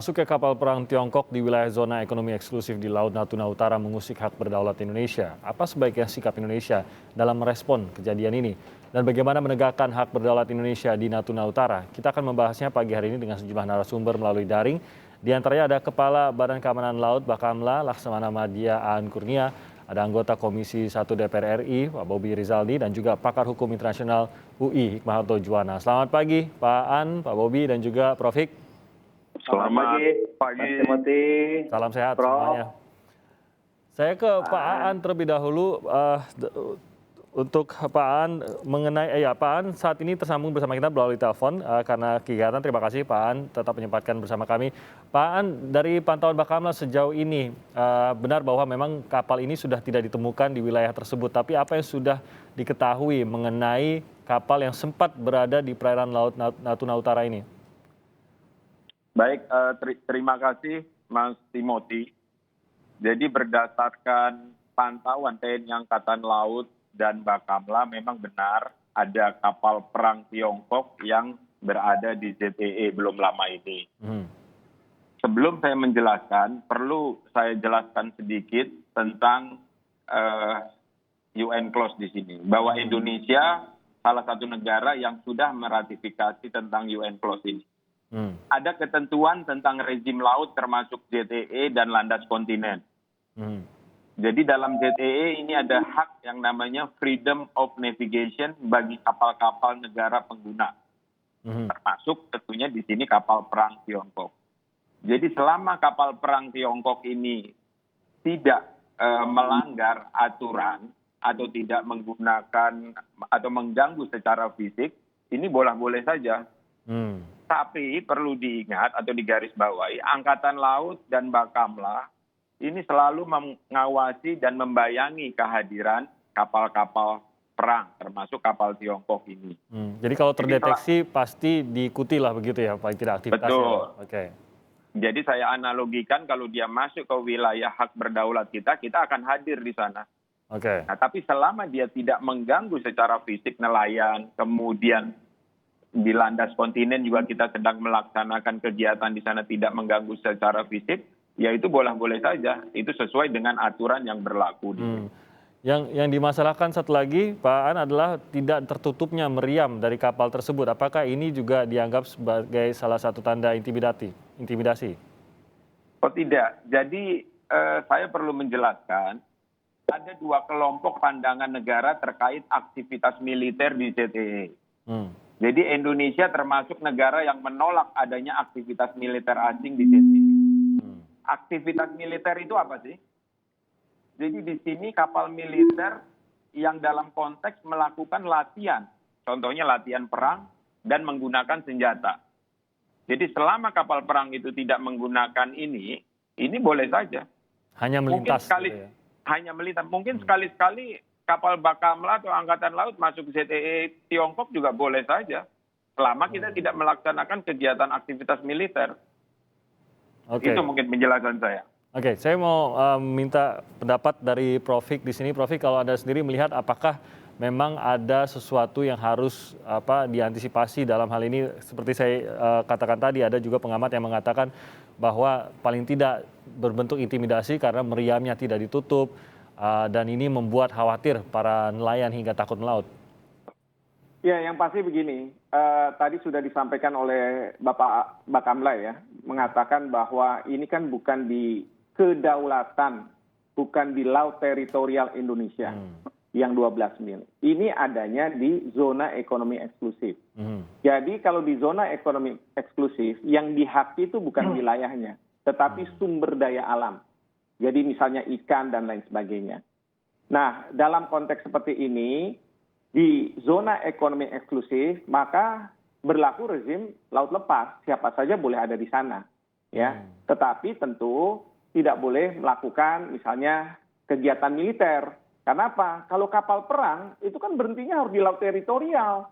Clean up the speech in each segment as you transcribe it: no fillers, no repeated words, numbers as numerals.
Masuknya kapal perang Tiongkok di wilayah zona ekonomi eksklusif di Laut Natuna Utara mengusik hak berdaulat Indonesia. Apa sebaiknya sikap Indonesia dalam merespon kejadian ini? Dan bagaimana menegakkan hak berdaulat Indonesia di Natuna Utara? Kita akan membahasnya pagi hari ini dengan sejumlah narasumber melalui daring. Di antaranya ada Kepala Badan Keamanan Laut Bakamla Laksamana Madya Aan Kurnia, ada anggota Komisi 1 DPR RI Pak Bobi Rizaldi, dan juga pakar hukum internasional UI Hikmahanto Juwana. Selamat pagi Pak Aan, Pak Bobi, dan juga Prof. Hik. Selamat pagi, Mas Timothy. Salam sehat Prof. semuanya. Saya ke Pak Aan terlebih dahulu. Untuk Pak Aan mengenai Pak Aan saat ini tersambung bersama kita melalui telepon karena kegiatan. Terima kasih Pak Aan tetap menyempatkan bersama kami. Pak Aan, dari pantauan Bakamla sejauh ini benar bahwa memang kapal ini sudah tidak ditemukan di wilayah tersebut. Tapi apa yang sudah diketahui mengenai kapal yang sempat berada di perairan Laut Natuna Utara ini? Baik, terima kasih Mas Timothy. Jadi berdasarkan pantauan TNI Angkatan Laut dan Bakamla memang benar ada kapal perang Tiongkok yang berada di ZEE belum lama ini. Sebelum saya menjelaskan, perlu saya jelaskan sedikit tentang UN Clause di sini. Bahwa Indonesia salah satu negara yang sudah meratifikasi tentang UN Clause ini. Ada ketentuan tentang rezim laut termasuk ZEE dan landas kontinen. Jadi dalam ZEE ini ada hak yang namanya freedom of navigation bagi kapal-kapal negara pengguna. Termasuk tentunya di sini kapal perang Tiongkok. Jadi selama kapal perang Tiongkok ini tidak melanggar aturan atau tidak menggunakan atau mengganggu secara fisik, ini boleh-boleh saja. Tapi perlu diingat atau digarisbawahi, Angkatan Laut dan Bakamla ini selalu mengawasi dan membayangi kehadiran kapal-kapal perang, termasuk kapal Tiongkok ini. Jadi kalau terdeteksi pasti diikuti lah begitu ya, paling tidak aktivitasnya. Betul. Oke. Jadi saya analogikan kalau dia masuk ke wilayah hak berdaulat kita akan hadir di sana. Oke. Nah, tapi selama dia tidak mengganggu secara fisik nelayan, kemudian di landas kontinen juga kita sedang melaksanakan kegiatan di sana tidak mengganggu secara fisik, ya itu boleh-boleh saja. Itu sesuai dengan aturan yang berlaku. Yang dimasalahkan satu lagi, Pak Aan, adalah tidak tertutupnya meriam dari kapal tersebut. Apakah ini juga dianggap sebagai salah satu tanda intimidasi? Oh tidak. Jadi saya perlu menjelaskan, ada dua kelompok pandangan negara terkait aktivitas militer di ZEE. Jadi Indonesia termasuk negara yang menolak adanya aktivitas militer asing di ZEE. Aktivitas militer itu apa sih? Jadi di sini kapal militer yang dalam konteks melakukan latihan. Contohnya latihan perang dan menggunakan senjata. Jadi selama kapal perang itu tidak menggunakan ini boleh saja. Hanya melintas. Hanya melintas. Mungkin sekali-sekali kapal Bakamla atau Angkatan Laut masuk ZEE Tiongkok juga boleh saja. Selama kita tidak melaksanakan kegiatan aktivitas militer. Itu mungkin penjelasan saya. Oke, saya mau minta pendapat dari Prof. Hik di sini. Prof. Hik, kalau Anda sendiri melihat apakah memang ada sesuatu yang harus diantisipasi dalam hal ini? Seperti saya katakan tadi, ada juga pengamat yang mengatakan bahwa paling tidak berbentuk intimidasi karena meriamnya tidak ditutup, dan ini membuat khawatir para nelayan hingga takut melaut. Ya, yang pasti begini, tadi sudah disampaikan oleh Bapak Bakamla ya, mengatakan bahwa ini kan bukan di kedaulatan, bukan di laut teritorial Indonesia yang 12 mil. Ini adanya di zona ekonomi eksklusif. Jadi kalau di zona ekonomi eksklusif, yang dihaki itu bukan wilayahnya, tetapi sumber daya alam. Jadi misalnya ikan dan lain sebagainya. Nah, dalam konteks seperti ini, di zona ekonomi eksklusif, maka berlaku rezim laut lepas. Siapa saja boleh ada di sana. Ya. Tetapi tentu tidak boleh melakukan misalnya kegiatan militer. Karena apa? Kalau kapal perang, itu kan berhentinya harus di laut teritorial.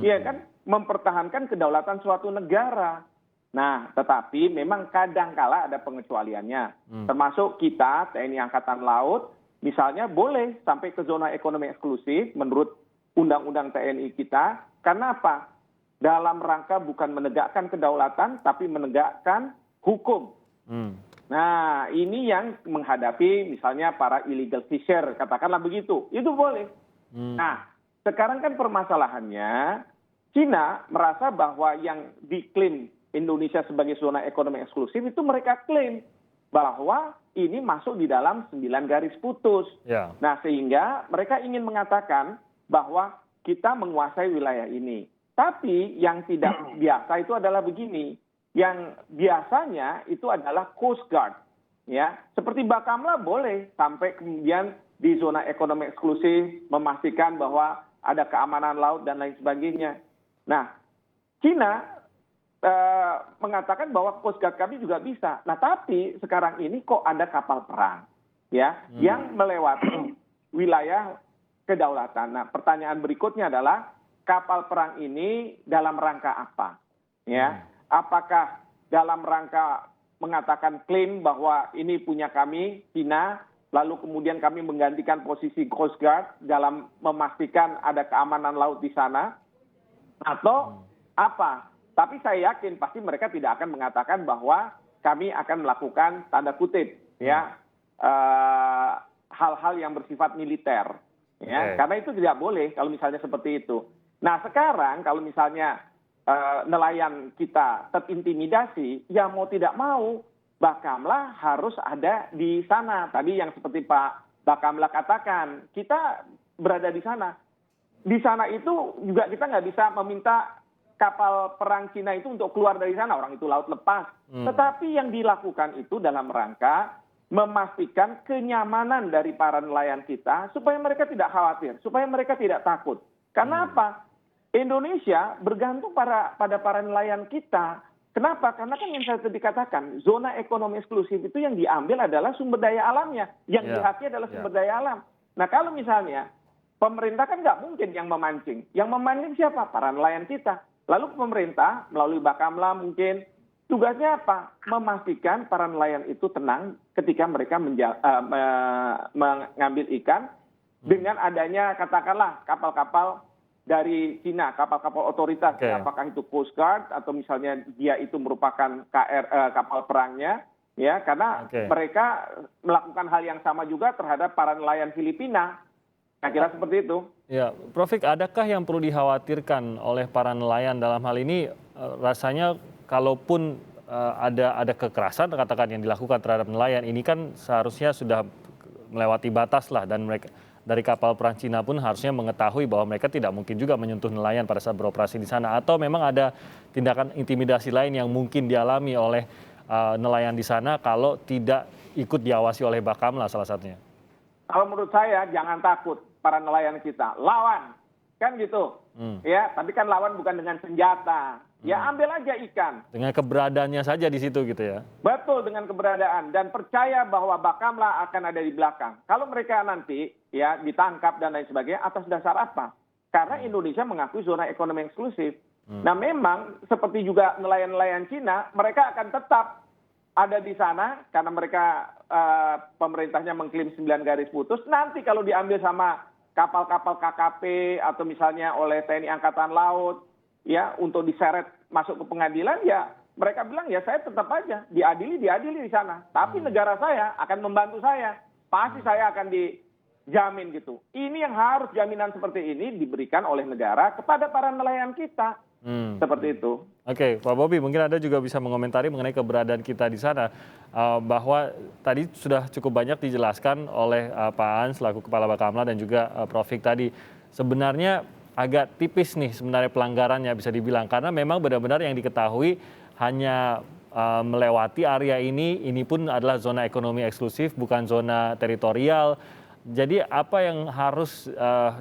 Ya kan? Mempertahankan kedaulatan suatu negara. Nah, tetapi memang kadangkala ada pengecualiannya. Termasuk kita, TNI Angkatan Laut, misalnya boleh sampai ke zona ekonomi eksklusif menurut undang-undang TNI kita. Karena apa? Dalam rangka bukan menegakkan kedaulatan, tapi menegakkan hukum. Hmm. Nah, ini yang menghadapi misalnya para illegal fisher, katakanlah begitu. Itu boleh. Nah, sekarang kan permasalahannya, Cina merasa bahwa yang diklaim Indonesia sebagai zona ekonomi eksklusif itu mereka klaim bahwa ini masuk di dalam 9 garis putus. Ya. Nah, sehingga mereka ingin mengatakan bahwa kita menguasai wilayah ini. Tapi yang tidak biasa itu adalah begini. Yang biasanya itu adalah Coast Guard. Ya, seperti Bakamla boleh sampai kemudian di zona ekonomi eksklusif memastikan bahwa ada keamanan laut dan lain sebagainya. Nah, Cina mengatakan bahwa Coast Guard kami juga bisa. Nah, tapi sekarang ini kok ada kapal perang ya yang melewati wilayah kedaulatan. Nah, pertanyaan berikutnya adalah kapal perang ini dalam rangka apa? Ya, apakah dalam rangka mengatakan klaim bahwa ini punya kami, Cina, lalu kemudian kami menggantikan posisi Coast Guard dalam memastikan ada keamanan laut di sana, atau apa? Tapi saya yakin pasti mereka tidak akan mengatakan bahwa kami akan melakukan tanda kutip ya hal-hal yang bersifat militer, ya, karena itu tidak boleh kalau misalnya seperti itu. Nah, sekarang kalau misalnya nelayan kita terintimidasi, ya mau tidak mau Bakamla harus ada di sana. Tadi yang seperti Pak Bakamla katakan, kita berada di sana. Di sana itu juga kita nggak bisa meminta kapal perang Cina itu untuk keluar dari sana, orang itu laut lepas. Tetapi yang dilakukan itu dalam rangka memastikan kenyamanan dari para nelayan kita supaya mereka tidak khawatir, supaya mereka tidak takut. Karena apa? Indonesia bergantung pada para nelayan kita. Kenapa? Karena kan yang saya tadi katakan, zona ekonomi eksklusif itu yang diambil adalah sumber daya alamnya. Yang dihaki adalah sumber daya alam. Nah, kalau misalnya pemerintah kan nggak mungkin yang memancing. Yang memancing siapa? Para nelayan kita. Lalu pemerintah melalui Bakamla mungkin tugasnya apa? Memastikan para nelayan itu tenang ketika mereka mengambil ikan dengan adanya katakanlah kapal-kapal dari Cina, kapal-kapal otoritas, apakah itu Coast Guard atau misalnya dia itu merupakan kapal perangnya, ya, karena mereka melakukan hal yang sama juga terhadap para nelayan Filipina. Nah, kira seperti itu. Ya, Prof. Adakah yang perlu dikhawatirkan oleh para nelayan dalam hal ini? Rasanya kalaupun ada kekerasan katakan yang dilakukan terhadap nelayan, ini kan seharusnya sudah melewati batas lah, dan mereka dari kapal perang Cina pun harusnya mengetahui bahwa mereka tidak mungkin juga menyentuh nelayan pada saat beroperasi di sana. Atau memang ada tindakan intimidasi lain yang mungkin dialami oleh nelayan di sana kalau tidak ikut diawasi oleh Bakamla salah satunya? Kalau menurut saya jangan takut para nelayan kita, lawan, kan gitu. Ya, tapi kan lawan bukan dengan senjata. Ya, ambil aja ikan. Dengan keberadaannya saja di situ gitu ya. Betul, dengan keberadaan, dan percaya bahwa Bakamla akan ada di belakang. Kalau mereka nanti ya ditangkap dan lain sebagainya, atas dasar apa? Karena Indonesia mengakui zona ekonomi eksklusif. Nah, memang seperti juga nelayan-nelayan Cina, mereka akan tetap ada di sana karena mereka pemerintahnya mengklaim 9 garis putus. Nanti kalau diambil sama kapal-kapal KKP atau misalnya oleh TNI Angkatan Laut ya untuk diseret masuk ke pengadilan, ya mereka bilang ya saya tetap aja diadili di sana. Tapi negara saya akan membantu saya. Pasti saya akan dijamin gitu. Ini yang harus jaminan seperti ini diberikan oleh negara kepada para nelayan kita. Seperti itu. Oke, Pak Bobi, mungkin Anda juga bisa mengomentari mengenai keberadaan kita di sana, bahwa tadi sudah cukup banyak dijelaskan oleh Pak Aan selaku Kepala Bakamla dan juga Prof. tadi. Sebenarnya agak tipis nih sebenarnya pelanggarannya bisa dibilang, karena memang benar-benar yang diketahui hanya melewati area ini pun adalah zona ekonomi eksklusif, bukan zona teritorial. Jadi apa yang harus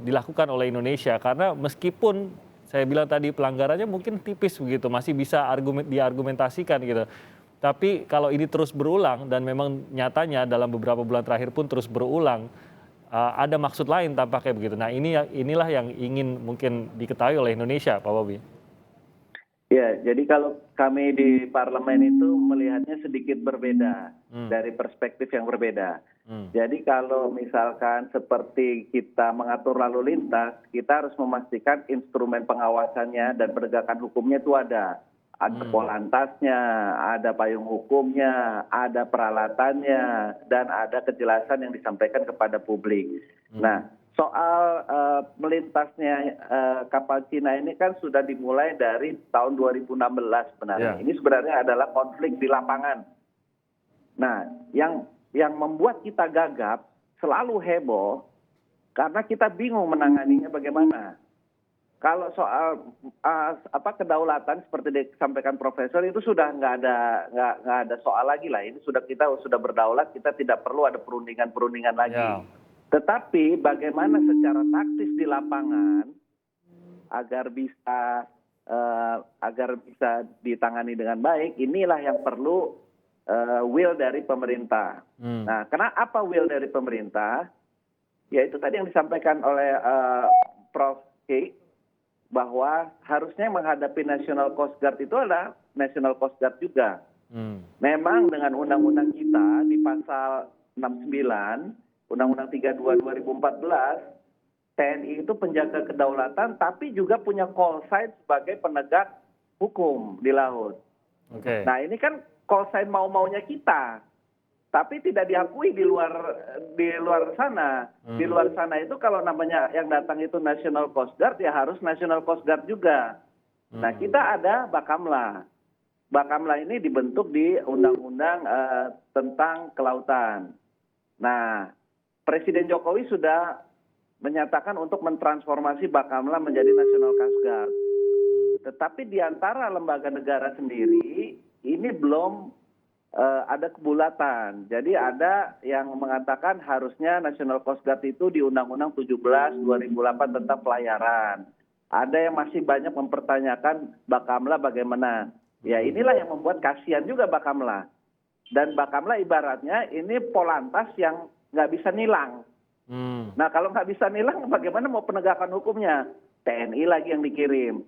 dilakukan oleh Indonesia? Karena meskipun saya bilang tadi pelanggarannya mungkin tipis begitu, masih bisa diargumentasikan gitu. Tapi kalau ini terus berulang dan memang nyatanya dalam beberapa bulan terakhir pun terus berulang, ada maksud lain tampaknya begitu. Nah, inilah yang ingin mungkin diketahui oleh Indonesia, Pak Bobi. Ya, jadi kalau kami di parlemen itu melihatnya sedikit berbeda dari perspektif yang berbeda. Jadi kalau misalkan seperti kita mengatur lalu lintas, kita harus memastikan instrumen pengawasannya dan penegakan hukumnya itu ada. Ada polantasnya, ada payung hukumnya, ada peralatannya, dan ada kejelasan yang disampaikan kepada publik. Nah, soal melintasnya kapal Cina ini kan sudah dimulai dari tahun 2016 sebenarnya. Ini sebenarnya adalah konflik di lapangan. Nah, yang membuat kita gagap, selalu heboh, karena kita bingung menanganinya bagaimana. Kalau soal kedaulatan seperti disampaikan Profesor itu sudah nggak ada soal lagi lah. Ini kita sudah berdaulat, kita tidak perlu ada perundingan lagi. Tetapi bagaimana secara taktis di lapangan agar bisa ditangani dengan baik, inilah yang perlu will dari pemerintah. Nah, kenapa will dari pemerintah? Ya itu tadi yang disampaikan oleh Prof. K, bahwa harusnya menghadapi National Coast Guard itu adalah National Coast Guard juga. Memang dengan undang-undang kita di pasal 69, Undang-Undang 32 2014, TNI itu penjaga kedaulatan tapi juga punya call sign sebagai penegak hukum di laut. Nah ini kan call sign mau-maunya kita, tapi tidak diakui di luar sana. Di luar sana itu kalau namanya yang datang itu National Coast Guard, ya harus National Coast Guard juga. Nah, kita ada Bakamla. Bakamla ini dibentuk di Undang-Undang tentang Kelautan. Nah, Presiden Jokowi sudah menyatakan untuk mentransformasi Bakamla menjadi National Coast Guard. Tetapi di antara lembaga negara sendiri, ini belum ada kebulatan. Jadi ada yang mengatakan harusnya National Coast Guard itu di Undang-Undang 17 2008 tentang pelayaran. Ada yang masih banyak mempertanyakan Bakamla bagaimana. Ya inilah yang membuat kasihan juga Bakamla. Dan Bakamla ibaratnya ini polantas yang nggak bisa nilang. Nah kalau nggak bisa nilang bagaimana mau penegakan hukumnya? TNI lagi yang dikirim.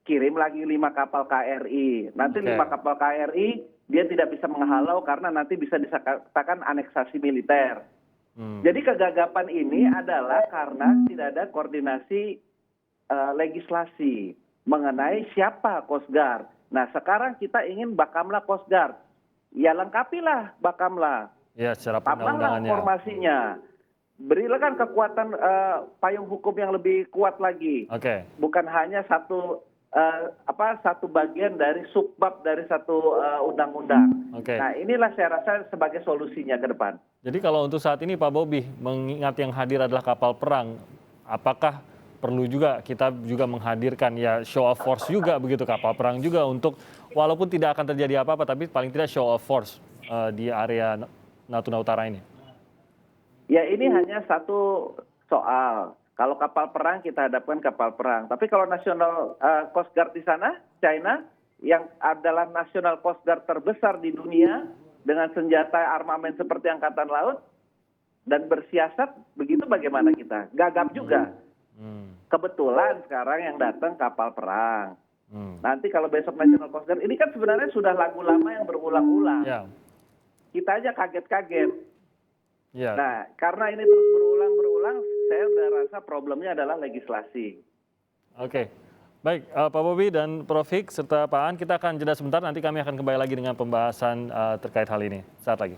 Kirim lagi 5 kapal KRI. Nanti 5 kapal KRI dia tidak bisa menghalau karena nanti bisa dikatakan aneksasi militer. Jadi kegagapan ini adalah karena tidak ada koordinasi legislasi mengenai siapa Coast Guard. Nah sekarang kita ingin Bakamla Coast Guard. Ya lengkapilah Bakamla. Ya, secara tambahlah formasinya. Berilah kan kekuatan payung hukum yang lebih kuat lagi. Bukan hanya satu bagian dari subbab dari satu undang-undang. Nah inilah saya rasa sebagai solusinya ke depan. Jadi kalau untuk saat ini Pak Bobi, mengingat yang hadir adalah kapal perang, apakah perlu juga kita juga menghadirkan ya show of force juga begitu, kapal perang juga untuk walaupun tidak akan terjadi apa-apa tapi paling tidak show of force di area Natuna Utara ini? Ya ini hanya satu soal. Kalau kapal perang kita hadapkan kapal perang. Tapi kalau National Coast Guard di sana, China, yang adalah National Coast Guard terbesar di dunia dengan senjata armamen seperti Angkatan Laut dan bersiasat, begitu bagaimana kita? Gagap juga. Kebetulan sekarang yang datang kapal perang. Nanti kalau besok National Coast Guard, ini kan sebenarnya sudah lagu lama yang berulang-ulang. Kita aja kaget-kaget. Nah, karena ini terus berulang, saya udah rasa problemnya adalah legislasi. Baik, Pak Bobi dan Prof. Hik serta Pak Aan, kita akan jeda sebentar, nanti kami akan kembali lagi dengan pembahasan terkait hal ini. Saat lagi.